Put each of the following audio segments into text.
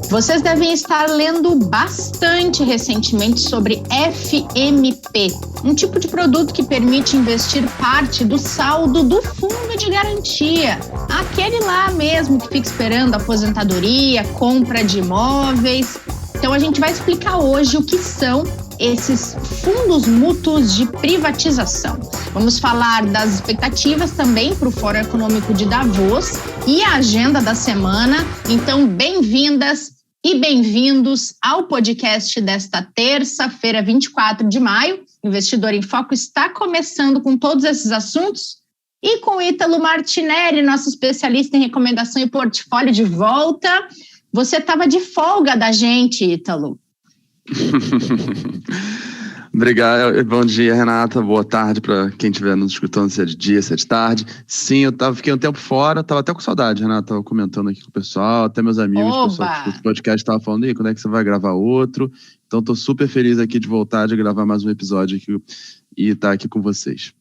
Vocês devem estar lendo bastante recentemente sobre FMP, um tipo de produto que permite investir parte do saldo do fundo de garantia, aquele lá mesmo que fica esperando aposentadoria, compra de imóveis. Então a gente vai explicar hoje o que são esses fundos mútuos de privatização. Vamos falar das expectativas também para o Fórum Econômico de Davos e a agenda da semana. Então, bem-vindas e bem-vindos ao podcast desta terça-feira, 24 de maio. Investidor em Foco está começando com todos esses assuntos e com o Ítalo Martinelli, nosso especialista em recomendação e portfólio, de volta. Você estava de folga da gente, Ítalo. Obrigado, bom dia, Renata, boa tarde para quem estiver nos escutando, se é de dia, se é de tarde. Sim, fiquei um tempo fora, estava até com saudade, Renata, estava comentando aqui com o pessoal, até meus amigos, o pessoal do podcast estavam falando, e quando é que você vai gravar outro? Então estou super feliz aqui de voltar, de gravar mais um episódio aqui e estar aqui com vocês.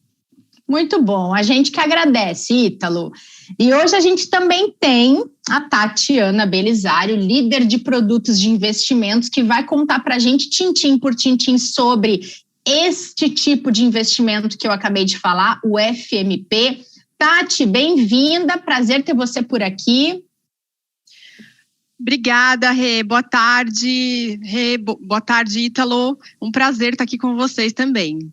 Muito bom, a gente que agradece, Ítalo. E hoje a gente também tem a Tatiana Belisário, líder de produtos de investimentos, que vai contar para a gente, tintim por tintim, sobre este tipo de investimento que eu acabei de falar, o FMP. Tati, bem-vinda, prazer ter você por aqui. Obrigada, Rê. Boa tarde, Rê. Boa tarde, Ítalo. Um prazer estar aqui com vocês também.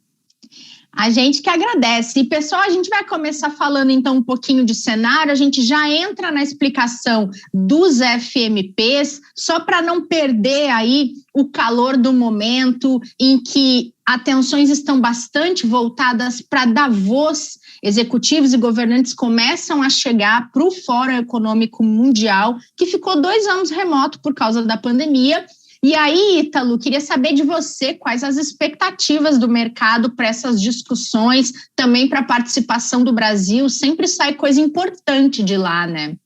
A gente que agradece. E, pessoal, a gente vai começar falando, então, um pouquinho de cenário. A gente já entra na explicação dos FMPs, só para não perder aí o calor do momento em que atenções estão bastante voltadas para Davos. Executivos e governantes começam a chegar para o Fórum Econômico Mundial, que ficou 2 anos remoto por causa da pandemia. E aí, Ítalo, queria saber de você quais as expectativas do mercado para essas discussões, também para a participação do Brasil. Sempre sai coisa importante de lá, né?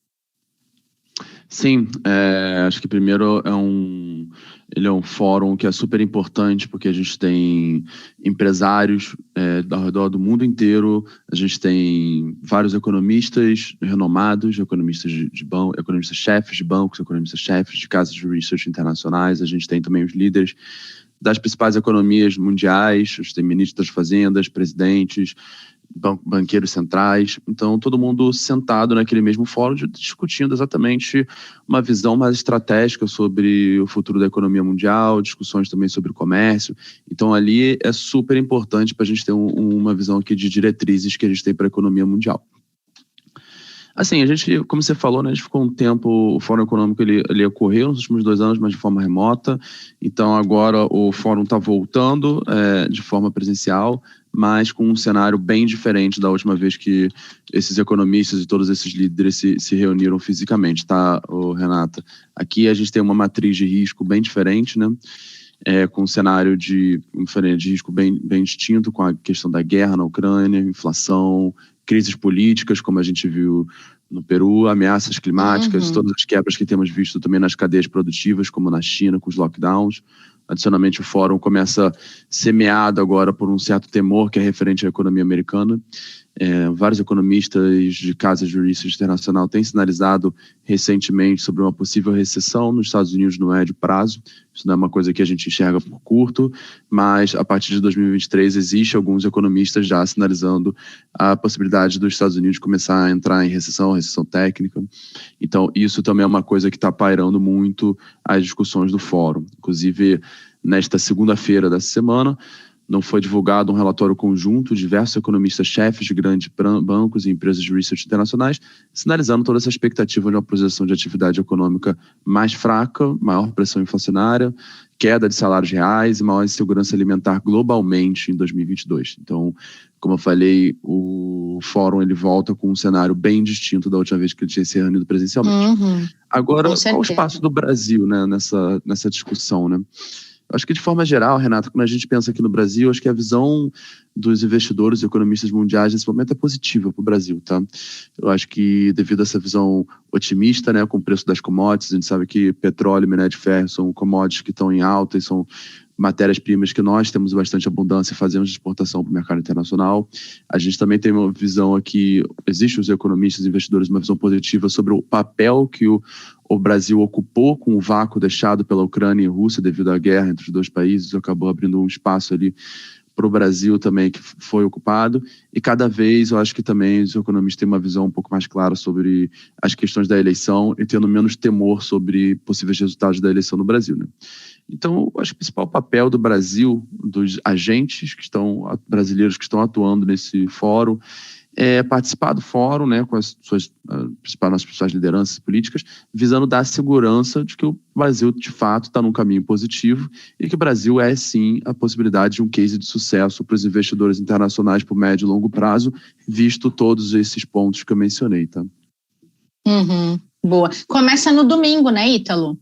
Sim, acho que primeiro ele é um fórum que é super importante, porque a gente tem empresários ao redor do mundo inteiro, a gente tem vários economistas renomados, economistas de banco, economistas-chefes de bancos, economistas-chefes de casas de research internacionais, a gente tem também os líderes das principais economias mundiais, a gente tem ministros das fazendas, presidentes, banqueiros centrais, então todo mundo sentado naquele mesmo fórum discutindo exatamente uma visão mais estratégica sobre o futuro da economia mundial, discussões também sobre o comércio. Então ali é super importante para a gente ter uma visão aqui de diretrizes que a gente tem para a economia mundial. Assim, a gente, como você falou, né, a gente ficou um tempo, o Fórum Econômico ele ocorreu nos últimos 2 anos, mas de forma remota. Então agora o Fórum está voltando de forma presencial, mas com um cenário bem diferente da última vez que esses economistas e todos esses líderes se reuniram fisicamente, tá, Renata? Aqui a gente tem uma matriz de risco bem diferente, né? Com um cenário de risco bem distinto, com a questão da guerra na Ucrânia, inflação, crises políticas, como a gente viu no Peru, ameaças climáticas, todas as quebras que temos visto também nas cadeias produtivas, como na China, com os lockdowns. Adicionalmente, o fórum começa semeado agora por um certo temor que é referente à economia americana. Vários economistas de casas de research internacional têm sinalizado recentemente sobre uma possível recessão nos Estados Unidos no médio prazo. Isso não é uma coisa que a gente enxerga por curto, mas a partir de 2023 existe alguns economistas já sinalizando a possibilidade dos Estados Unidos começar a entrar em recessão técnica. Então isso também é uma coisa que está pairando muito as discussões do fórum. Inclusive, nesta segunda-feira dessa semana, não foi divulgado um relatório conjunto de diversos economistas-chefes de grandes bancos e empresas de research internacionais, sinalizando toda essa expectativa de uma projeção de atividade econômica mais fraca, maior pressão inflacionária, queda de salários reais e maior insegurança alimentar globalmente em 2022. Então, como eu falei, o fórum ele volta com um cenário bem distinto da última vez que ele tinha se reunido presencialmente. Agora, qual o espaço do Brasil, né, nessa discussão, né? Acho que de forma geral, Renata, quando a gente pensa aqui no Brasil, acho que a visão dos investidores e economistas mundiais nesse momento é positiva para o Brasil, tá? Eu acho que devido a essa visão otimista, né, com o preço das commodities, a gente sabe que petróleo e minério de ferro são commodities que estão em alta e são matérias-primas que nós temos bastante abundância e fazemos de exportação para o mercado internacional. A gente também tem uma visão aqui, existem os economistas e investidores, uma visão positiva sobre o papel que o Brasil ocupou com o vácuo deixado pela Ucrânia e Rússia devido à guerra entre os dois países, acabou abrindo um espaço ali para o Brasil também que foi ocupado, e cada vez eu acho que também os economistas têm uma visão um pouco mais clara sobre as questões da eleição e tendo menos temor sobre possíveis resultados da eleição no Brasil, né? Então, eu acho que o principal papel do Brasil, dos agentes brasileiros que estão atuando nesse fórum, é participar do fórum, né, com as nossas principais lideranças políticas, visando dar segurança de que o Brasil, de fato, está num caminho positivo e que o Brasil é, sim, a possibilidade de um case de sucesso para os investidores internacionais por médio e longo prazo, visto todos esses pontos que eu mencionei, tá? Boa. Começa no domingo, né, Ítalo?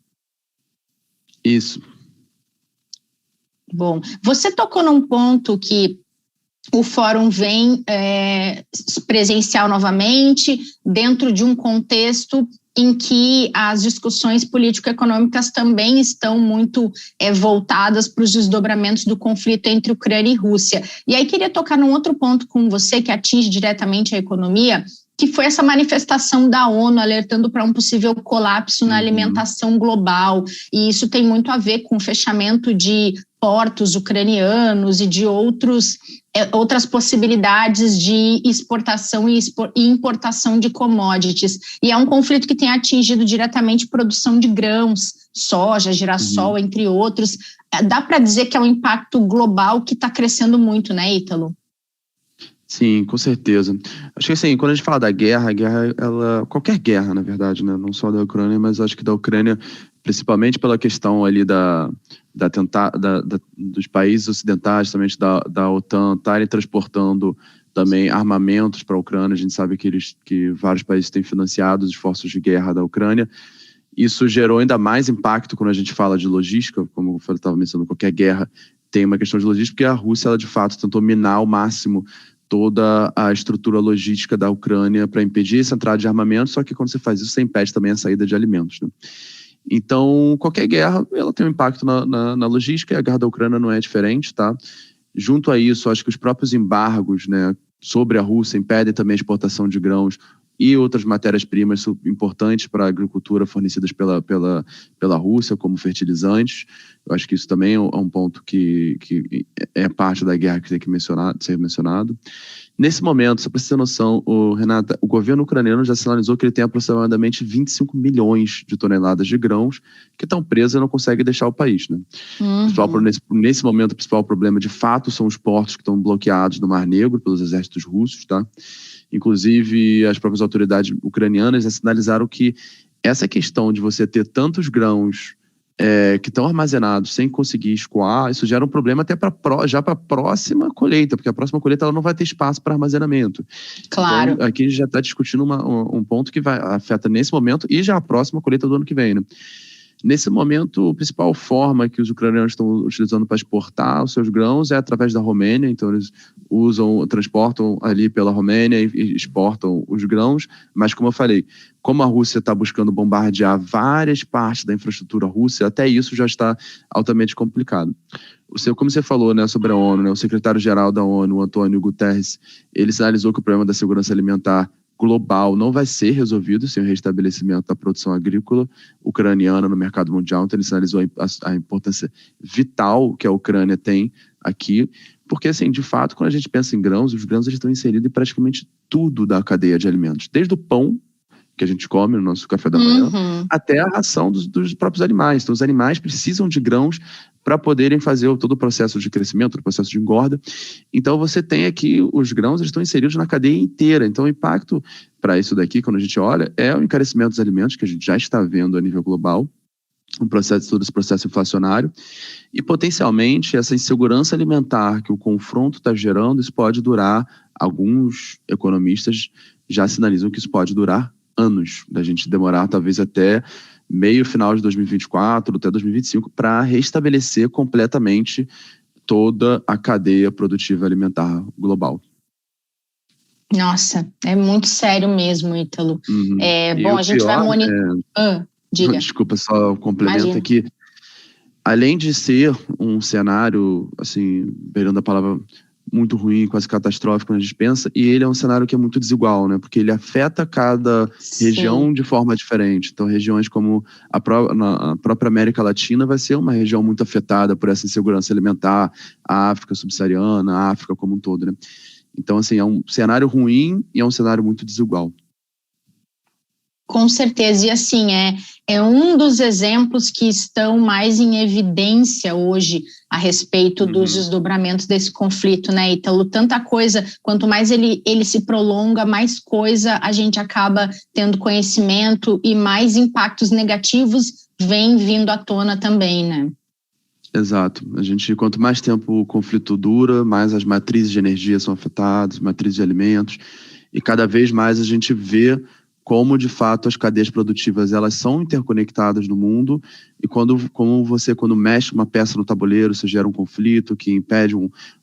Isso. Bom, você tocou num ponto que o fórum vem presencial novamente, dentro de um contexto em que as discussões político-econômicas também estão muito voltadas para os desdobramentos do conflito entre Ucrânia e Rússia. E aí queria tocar num outro ponto com você que atinge diretamente a economia, que foi essa manifestação da ONU alertando para um possível colapso na alimentação global. E isso tem muito a ver com o fechamento de portos ucranianos e de outras possibilidades de exportação e importação de commodities. E é um conflito que tem atingido diretamente produção de grãos, soja, girassol, entre outros. Dá para dizer que é um impacto global que está crescendo muito, né, Ítalo? Sim, com certeza. Acho que assim, quando a gente fala da guerra, qualquer guerra, na verdade, né? Não só da Ucrânia, mas acho que da Ucrânia, principalmente pela questão ali dos países ocidentais, também da OTAN, estarem transportando também armamentos para a Ucrânia. A gente sabe que vários países têm financiado os esforços de guerra da Ucrânia. Isso gerou ainda mais impacto quando a gente fala de logística, como eu estava mencionando, qualquer guerra tem uma questão de logística, porque a Rússia, ela de fato tentou minar ao máximo toda a estrutura logística da Ucrânia para impedir essa entrada de armamento, só que quando você faz isso, você impede também a saída de alimentos, né? Então, qualquer guerra, ela tem um impacto na logística, e a guerra da Ucrânia não é diferente, tá? Junto a isso, acho que os próprios embargos, né, sobre a Rússia impedem também a exportação de grãos e outras matérias-primas importantes para a agricultura fornecidas pela Rússia, como fertilizantes. Eu acho que isso também é um ponto que é parte da guerra que tem que ser mencionado. Nesse momento, só para você ter noção, Renata, o governo ucraniano já sinalizou que ele tem aproximadamente 25 milhões de toneladas de grãos que estão presas e não conseguem deixar o país, né? Nesse momento, o principal problema, de fato, são os portos que estão bloqueados no Mar Negro pelos exércitos russos, tá? Inclusive, as próprias autoridades ucranianas já sinalizaram que essa questão de você ter tantos grãos que estão armazenados sem conseguir escoar, isso gera um problema até já para a próxima colheita, porque a próxima colheita ela não vai ter espaço para armazenamento. Claro. Então, aqui a gente já está discutindo um ponto que afeta nesse momento e já a próxima colheita do ano que vem, né? Nesse momento, a principal forma que os ucranianos estão utilizando para exportar os seus grãos é através da Romênia. Então, eles transportam ali pela Romênia e exportam os grãos. Mas, como eu falei, como a Rússia está buscando bombardear várias partes da infraestrutura russa, até isso já está altamente complicado. Como você falou, né, sobre a ONU, né, o secretário-geral da ONU, Antônio Guterres, ele sinalizou que o problema da segurança alimentar global não vai ser resolvido sem o restabelecimento da produção agrícola ucraniana no mercado mundial. Então, ele sinalizou a importância vital que a Ucrânia tem aqui, porque, assim, de fato, quando a gente pensa em grãos, os grãos eles estão inseridos em praticamente tudo da cadeia de alimentos, desde o pão que a gente come no nosso café da manhã, até a ração dos próprios animais. Então, os animais precisam de grãos para poderem fazer todo o processo de crescimento, o processo de engorda. Então, você tem aqui, os grãos eles estão inseridos na cadeia inteira. Então, o impacto para isso daqui, quando a gente olha, é o encarecimento dos alimentos, que a gente já está vendo a nível global, todo esse processo inflacionário, e potencialmente essa insegurança alimentar que o confronto está gerando, isso pode durar, alguns economistas já sinalizam que isso pode durar anos, da gente demorar talvez até final de 2024, até 2025, para restabelecer completamente toda a cadeia produtiva alimentar global. Nossa, é muito sério mesmo, Ítalo. Bom, a gente vai monitorar. Diga. Desculpa, só um complemento aqui. além de ser um cenário, assim, beirando a palavra muito ruim, quase catastrófico, quando a gente pensa, e ele é um cenário que é muito desigual, né? Porque ele afeta cada região de forma diferente. Então, regiões como na própria América Latina vai ser uma região muito afetada por essa insegurança alimentar, a África subsaariana, a África como um todo, né? Então, assim, é um cenário ruim e é um cenário muito desigual. Com certeza, e assim, é um dos exemplos que estão mais em evidência hoje a respeito dos desdobramentos desse conflito, né, Ítalo? Tanta coisa, quanto mais ele se prolonga, mais coisa a gente acaba tendo conhecimento e mais impactos negativos vêm vindo à tona também, né? Exato. Quanto mais tempo o conflito dura, mais as matrizes de energia são afetadas, matrizes de alimentos, e cada vez mais a gente vê como, de fato, as cadeias produtivas elas são interconectadas no mundo e quando mexe uma peça no tabuleiro, você gera um conflito que impede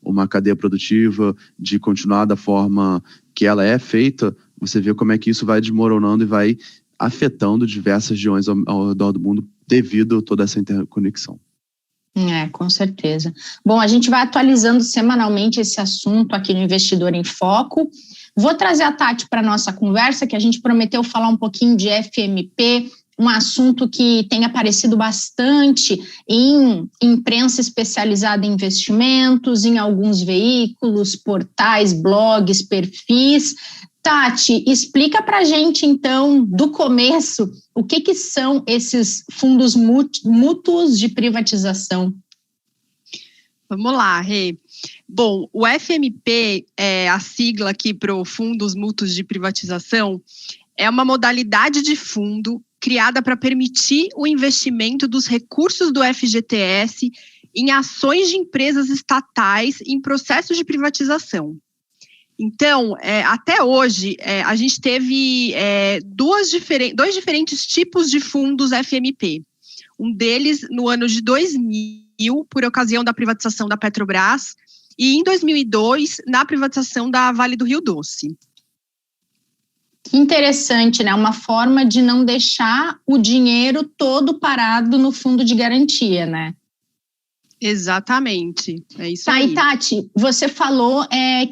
uma cadeia produtiva de continuar da forma que ela é feita, você vê como é que isso vai desmoronando e vai afetando diversas regiões ao redor do mundo devido a toda essa interconexão. Com certeza. Bom, a gente vai atualizando semanalmente esse assunto aqui no Investidor em Foco. Vou trazer a Tati para a nossa conversa, que a gente prometeu falar um pouquinho de FMP, um assunto que tem aparecido bastante em imprensa especializada em investimentos, em alguns veículos, portais, blogs, perfis. Tati, explica para a gente, então, do começo, o que são esses fundos mútuos de privatização? Vamos lá, Rê. Bom, o FMP, a sigla aqui para o Fundos Mútuos de Privatização, é uma modalidade de fundo criada para permitir o investimento dos recursos do FGTS em ações de empresas estatais em processos de privatização. Então, até hoje, a gente teve dois diferentes tipos de fundos FMP. Um deles no ano de 2000, por ocasião da privatização da Petrobras, e em 2002, na privatização da Vale do Rio Doce. Que interessante, né? Uma forma de não deixar o dinheiro todo parado no fundo de garantia, né? Exatamente, é isso aí. E Tati, você falou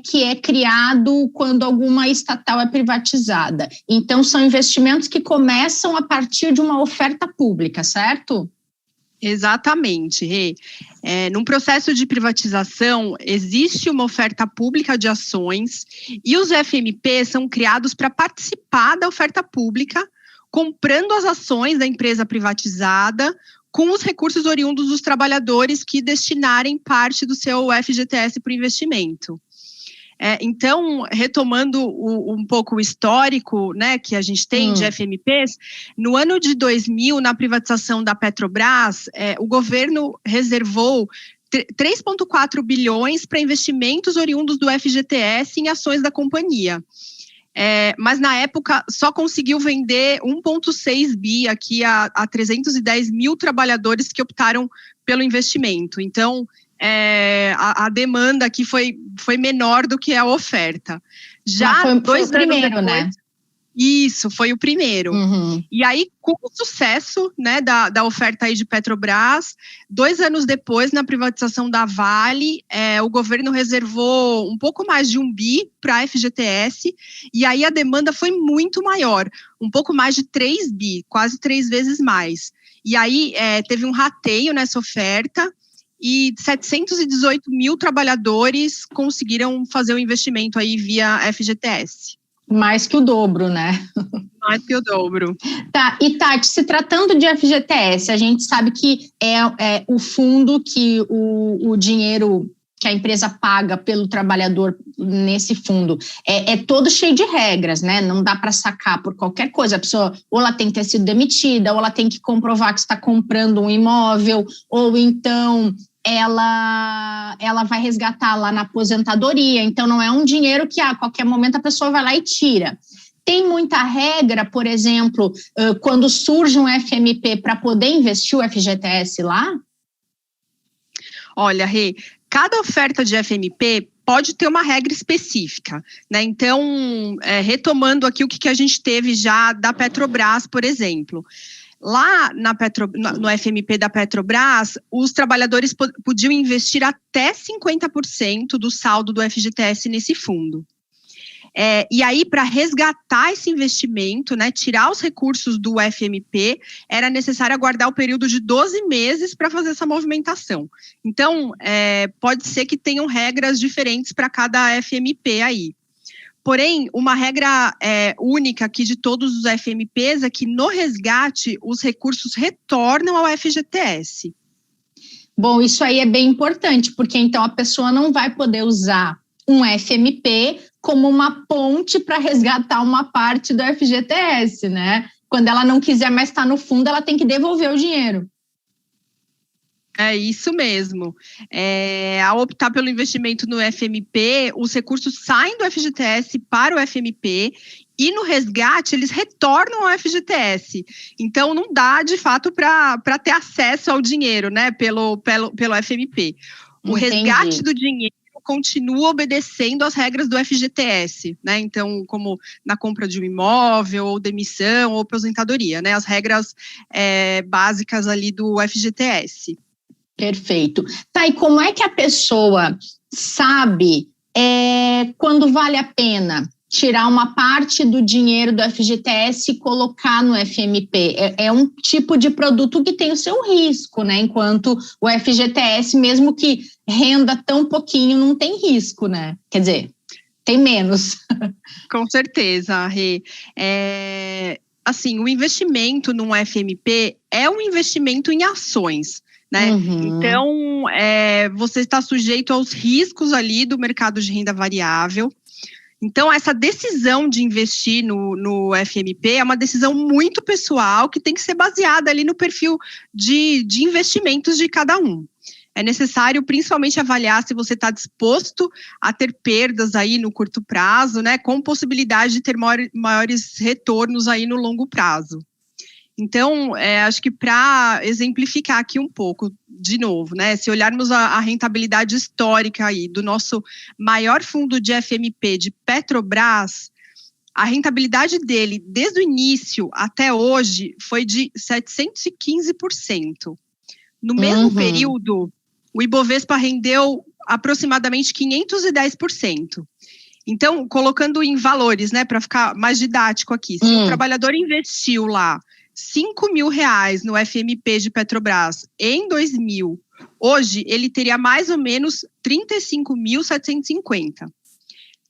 que é criado quando alguma estatal é privatizada. Então, são investimentos que começam a partir de uma oferta pública, certo? Exatamente, Rê. Num processo de privatização, existe uma oferta pública de ações e os FMP são criados para participar da oferta pública, comprando as ações da empresa privatizada com os recursos oriundos dos trabalhadores que destinarem parte do seu FGTS para o investimento. Então, retomando um pouco o histórico, né, que a gente tem de FMPs, no ano de 2000, na privatização da Petrobras, o governo reservou 3,4 bilhões para investimentos oriundos do FGTS em ações da companhia. Mas na época só conseguiu vender 1,6 bi aqui a 310 mil trabalhadores que optaram pelo investimento. Então, a demanda aqui foi menor do que a oferta. Já foi o primeiro, depois, né? Isso, foi o primeiro. E aí, com o sucesso, né, da oferta aí de Petrobras, 2 anos depois, na privatização da Vale, o governo reservou um pouco mais de 1 bi para a FGTS, e aí a demanda foi muito maior, um pouco mais de 3 bi, quase 3 vezes mais. E aí teve um rateio nessa oferta, e 718 mil trabalhadores conseguiram fazer o investimento aí via FGTS. Mais que o dobro, né? Mais que o dobro. Tá, e Tati, se tratando de FGTS, a gente sabe que é o fundo que o dinheiro que a empresa paga pelo trabalhador nesse fundo é todo cheio de regras, né? Não dá para sacar por qualquer coisa. A pessoa ou ela tem que ter sido demitida, ou ela tem que comprovar que está comprando um imóvel, ou então ela vai resgatar lá na aposentadoria. Então, não é um dinheiro que a qualquer momento a pessoa vai lá e tira. Tem muita regra, por exemplo, quando surge um FMP para poder investir o FGTS lá? Olha, Rê, cada oferta de FMP pode ter uma regra específica, né? Então, retomando aqui o que a gente teve já da Petrobras, por exemplo. Lá no FMP da Petrobras, os trabalhadores podiam investir até 50% do saldo do FGTS nesse fundo. E aí, para resgatar esse investimento, né, tirar os recursos do FMP, era necessário aguardar o período de 12 meses para fazer essa movimentação. Então, pode ser que tenham regras diferentes para cada FMP aí. Porém, uma regra única aqui de todos os FMPs é que no resgate os recursos retornam ao FGTS. Bom, isso aí é bem importante, porque então a pessoa não vai poder usar um FMP como uma ponte para resgatar uma parte do FGTS, né? Quando ela não quiser mais estar no fundo, ela tem que devolver o dinheiro. É isso mesmo. Ao optar pelo investimento no FMP, os recursos saem do FGTS para o FMP e no resgate eles retornam ao FGTS. Então não dá de fato para ter acesso ao dinheiro, né, pelo FMP. O resgate do dinheiro continua obedecendo às regras do FGTS, né? Então, como na compra de um imóvel, ou demissão, ou aposentadoria, né? As regras básicas ali do FGTS. Perfeito. Tá, e como é que a pessoa sabe quando vale a pena tirar uma parte do dinheiro do FGTS e colocar no FMP? É um tipo de produto que tem o seu risco, né? Enquanto o FGTS, mesmo que renda tão pouquinho, não tem risco, né? Quer dizer, tem menos. Com certeza, Rê. Assim, o investimento num FMP é um investimento em ações, né? Uhum. Então, você está sujeito aos riscos ali do mercado de renda variável. Então, essa decisão de investir no FMP é uma decisão muito pessoal que tem que ser baseada ali no perfil de investimentos de cada um. É necessário principalmente avaliar se você está disposto a ter perdas aí no curto prazo, né, com possibilidade de ter maiores retornos aí no longo prazo. Então, acho que para exemplificar aqui um pouco, de novo, né, se olharmos a rentabilidade histórica aí do nosso maior fundo de FMP de Petrobras, a rentabilidade dele, desde o início até hoje, foi de 715%. No mesmo período, o Ibovespa rendeu aproximadamente 510%. Então, colocando em valores, né, para ficar mais didático aqui, se o trabalhador investiu lá R$5.000 no FMP de Petrobras em 2000, hoje ele teria mais ou menos 35.750.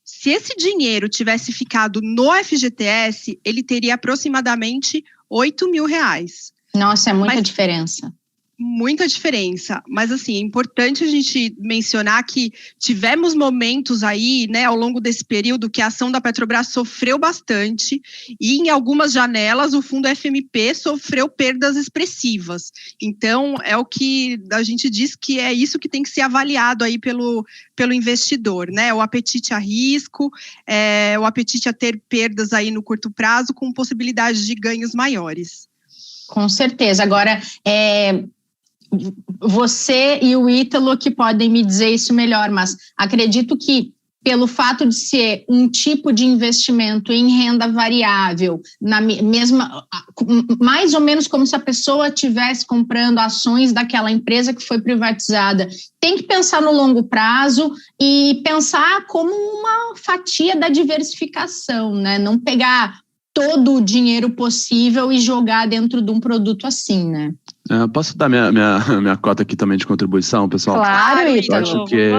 Se esse dinheiro tivesse ficado no FGTS, ele teria aproximadamente R$8.000. Nossa, é muita diferença. Muita diferença, mas assim, é importante a gente mencionar que tivemos momentos aí, né, ao longo desse período que a ação da Petrobras sofreu bastante e em algumas janelas o fundo FMP sofreu perdas expressivas. Então, é o que a gente diz que é isso que tem que ser avaliado aí pelo investidor, né, o apetite a risco, o apetite a ter perdas aí no curto prazo com possibilidade de ganhos maiores. Com certeza. Agora, você e o Ítalo que podem me dizer isso melhor, mas acredito que pelo fato de ser um tipo de investimento em renda variável, na mesma, mais ou menos como se a pessoa estivesse comprando ações daquela empresa que foi privatizada, tem que pensar no longo prazo e pensar como uma fatia da diversificação, né? Não pegar todo o dinheiro possível e jogar dentro de um produto assim, né? Posso dar minha cota aqui também de contribuição, pessoal? Claro, eu acho que é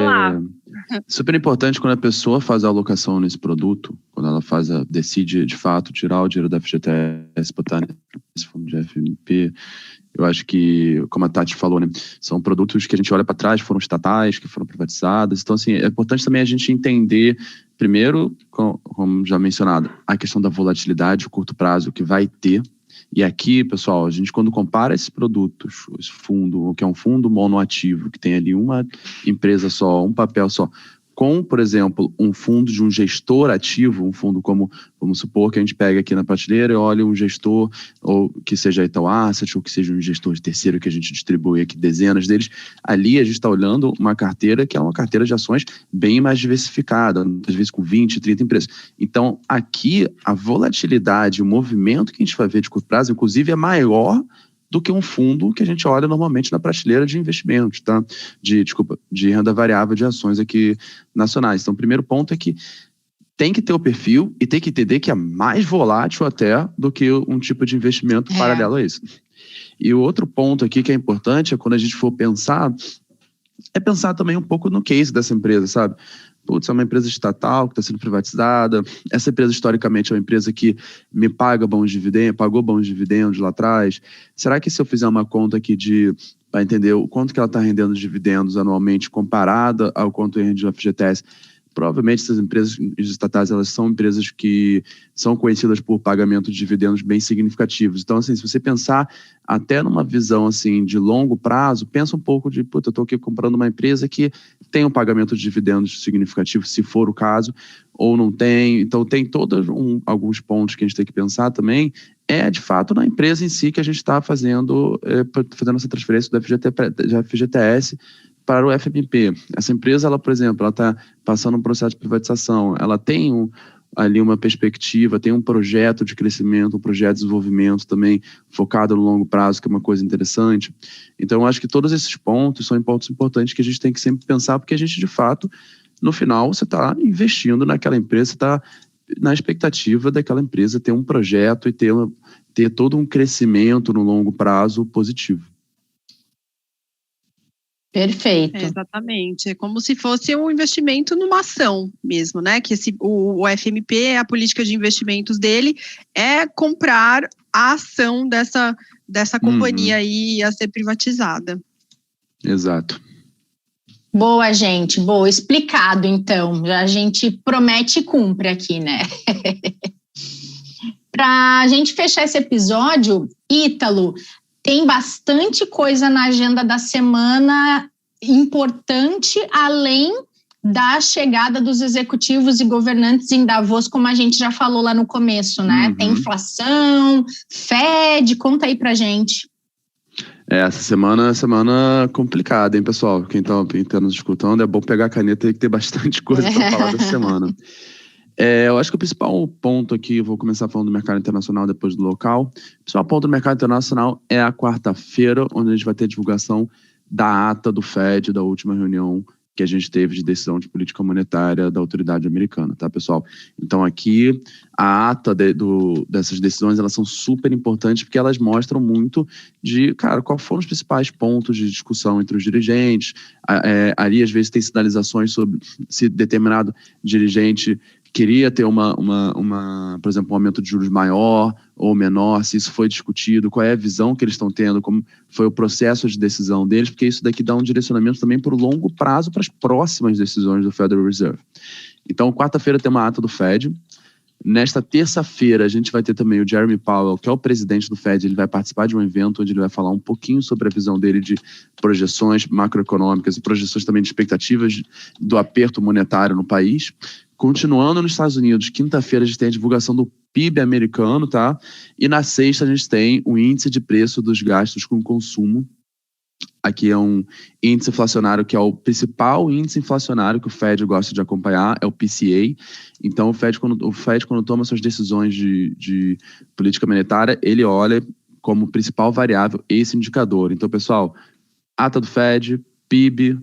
super importante quando a pessoa faz a alocação nesse produto, quando ela decide de fato tirar o dinheiro da FGTS, botar nesse fundo de FMP. Eu acho que, como a Tati falou, né, são produtos que a gente olha para trás, foram estatais, que foram privatizados. Então, assim, é importante também a gente entender, primeiro, como já mencionado, a questão da volatilidade, o curto prazo que vai ter. E aqui, pessoal, a gente quando compara esses produtos, esse fundo, que é um fundo monoativo, que tem ali uma empresa só, um papel só, com, por exemplo, um fundo de um gestor ativo, um fundo como, vamos supor que a gente pega aqui na prateleira e olha um gestor, ou que seja Itaú Asset, ou que seja um gestor de terceiro que a gente distribui aqui dezenas deles, ali a gente está olhando uma carteira que é uma carteira de ações bem mais diversificada, às vezes com 20, 30 empresas. Então, aqui, a volatilidade, o movimento que a gente vai ver de curto prazo, inclusive, é maior do que um fundo que a gente olha normalmente na prateleira de investimentos, tá? De renda variável de ações aqui nacionais. Então, o primeiro ponto é que tem que ter o perfil e tem que entender que é mais volátil até do que um tipo de investimento paralelo a isso. E o outro ponto aqui que é importante é quando a gente for pensar, é pensar também um pouco no case dessa empresa, sabe? Putz, é uma empresa estatal que está sendo privatizada. Essa empresa, historicamente, é uma empresa que me paga bons dividendos, pagou bons dividendos lá atrás. Será que se eu fizer uma conta aqui para entender o quanto que ela está rendendo de dividendos anualmente comparada ao quanto rende o FGTS, provavelmente essas empresas estatais, elas são empresas que são conhecidas por pagamento de dividendos bem significativos. Então, assim, se você pensar até numa visão assim, de longo prazo, pensa um pouco de, eu estou aqui comprando uma empresa que tem um pagamento de dividendos significativo, se for o caso, ou não tem. Então, tem todos alguns pontos que a gente tem que pensar também, de fato, na empresa em si que a gente está fazendo essa transferência do FGTS para o FMP. Essa empresa, ela, por exemplo, ela está passando um processo de privatização, ela tem ali uma perspectiva, tem um projeto de crescimento, um projeto de desenvolvimento também focado no longo prazo, que é uma coisa interessante. Então, eu acho que todos esses pontos são pontos importantes que a gente tem que sempre pensar, porque a gente, de fato, no final, você está investindo naquela empresa, você está na expectativa daquela empresa ter um projeto e ter todo um crescimento no longo prazo positivo. Perfeito. Exatamente. É como se fosse um investimento numa ação mesmo, né? Que o FMP, a política de investimentos dele é comprar a ação dessa companhia aí a ser privatizada. Exato. Boa, gente. Boa. Explicado, então. A gente promete e cumpre aqui, né? Para a gente fechar esse episódio, Ítalo, tem bastante coisa na agenda da semana importante, além da chegada dos executivos e governantes em Davos, como a gente já falou lá no começo, né? Tem inflação, Fed, conta aí pra gente. Essa semana é semana complicada, hein, pessoal? Quem tá nos escutando, é bom pegar a caneta e ter bastante coisa para falar dessa semana. Eu acho que o principal ponto aqui, vou começar falando do mercado internacional depois do local. O principal ponto do mercado internacional é a quarta-feira, onde a gente vai ter divulgação da ata do Fed, da última reunião que a gente teve de decisão de política monetária da autoridade americana, tá, pessoal? Então, aqui, a ata dessas decisões, elas são super importantes porque elas mostram muito quais foram os principais pontos de discussão entre os dirigentes. Ali, às vezes, tem sinalizações sobre se determinado dirigente queria ter por exemplo, um aumento de juros maior ou menor, se isso foi discutido, qual é a visão que eles estão tendo, como foi o processo de decisão deles, porque isso daqui dá um direcionamento também para o longo prazo, para as próximas decisões do Federal Reserve. Então, quarta-feira tem uma ata do Fed. Nesta terça-feira, a gente vai ter também o Jeremy Powell, que é o presidente do Fed. Ele vai participar de um evento onde ele vai falar um pouquinho sobre a visão dele de projeções macroeconômicas e projeções também de expectativas do aperto monetário no país. Continuando nos Estados Unidos, quinta-feira a gente tem a divulgação do PIB americano, tá? E na sexta a gente tem o índice de preço dos gastos com consumo. Aqui é um índice inflacionário que é o principal índice inflacionário que o Fed gosta de acompanhar, é o PCA. Então, o Fed, quando toma suas decisões de política monetária, ele olha como principal variável esse indicador. Então, pessoal, ata do Fed, PIB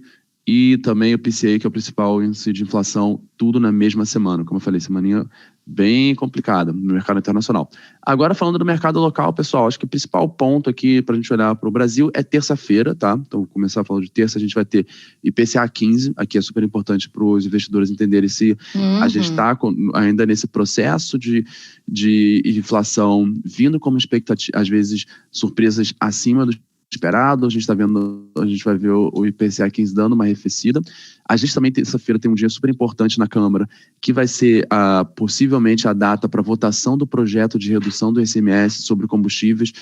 e também o PCA, que é o principal índice de inflação, tudo na mesma semana. Como eu falei, semaninha bem complicada no mercado internacional. Agora, falando do mercado local, pessoal, acho que o principal ponto aqui para a gente olhar para o Brasil é terça-feira, tá? Então, começar falando de terça, a gente vai ter IPCA 15, aqui é super importante para os investidores entenderem se a gente está ainda nesse processo de inflação vindo como expectativa, às vezes surpresas acima do esperado. A gente vai ver o IPCA 15 dando uma arrefecida. A gente também, terça-feira, tem um dia super importante na Câmara, que vai ser possivelmente a data para votação do projeto de redução do ICMS sobre combustíveis,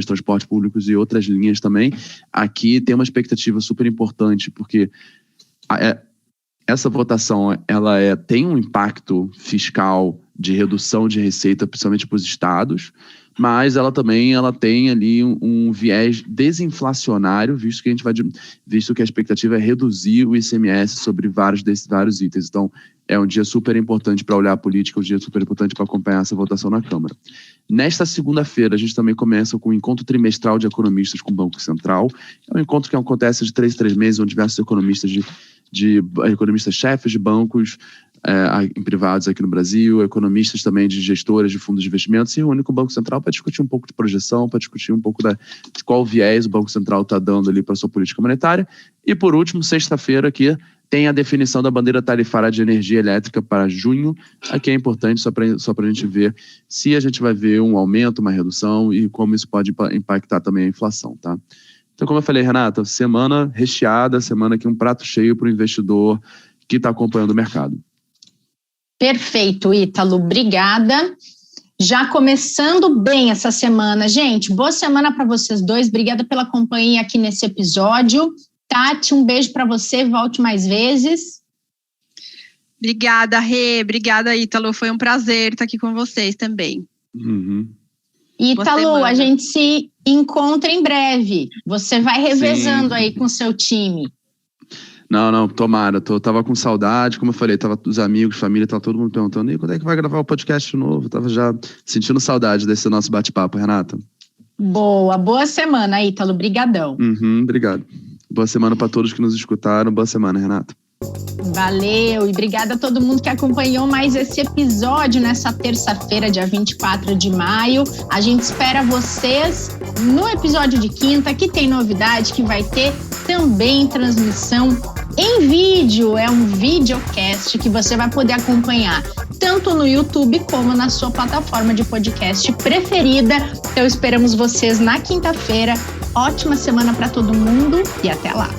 transportes públicos e outras linhas também. Aqui tem uma expectativa super importante, porque essa votação ela tem um impacto fiscal de redução de receita, principalmente para os estados, mas ela também tem ali um viés desinflacionário, visto que a expectativa é reduzir o ICMS sobre vários itens. Então, é um dia super importante para olhar a política, um dia super importante para acompanhar essa votação na Câmara. Nesta segunda-feira, a gente também começa com o encontro trimestral de economistas com o Banco Central. É um encontro que acontece de 3 em 3 meses, onde diversos economistas economistas-chefes de bancos em privados aqui no Brasil, economistas também de gestoras de fundos de investimentos, se reúnem com o Banco Central para discutir um pouco de projeção, para discutir um pouco de qual viés o Banco Central está dando ali para a sua política monetária. E, por último, sexta-feira aqui, tem a definição da bandeira tarifária de energia elétrica para junho. Aqui é importante só para a gente ver se a gente vai ver um aumento, uma redução e como isso pode impactar também a inflação, tá? Então, como eu falei, Renata, semana recheada, semana aqui um prato cheio para o investidor que está acompanhando o mercado. Perfeito, Ítalo, obrigada. Já começando bem essa semana, gente, boa semana para vocês dois, obrigada pela companhia aqui nesse episódio. Tati, um beijo para você, volte mais vezes. Obrigada, Rê, obrigada, Ítalo, foi um prazer estar aqui com vocês também. Uhum. Ítalo, a gente se encontra em breve, você vai revezando aí com o seu time. Não, tomara, tava com saudade, como eu falei, tava os amigos, família, tava todo mundo perguntando, e quando é que vai gravar o podcast de novo? Tava já sentindo saudade desse nosso bate-papo, Renata. Boa semana, Ítalo, brigadão. Obrigado. Boa semana para todos que nos escutaram, boa semana, Renata. Valeu, e obrigada a todo mundo que acompanhou mais esse episódio nessa terça-feira, dia 24 de maio. A gente espera vocês no episódio de quinta, que tem novidade, que vai ter também transmissão em vídeo. É um videocast que você vai poder acompanhar tanto no YouTube como na sua plataforma de podcast preferida. Então esperamos vocês na quinta-feira. Ótima semana para todo mundo e até lá.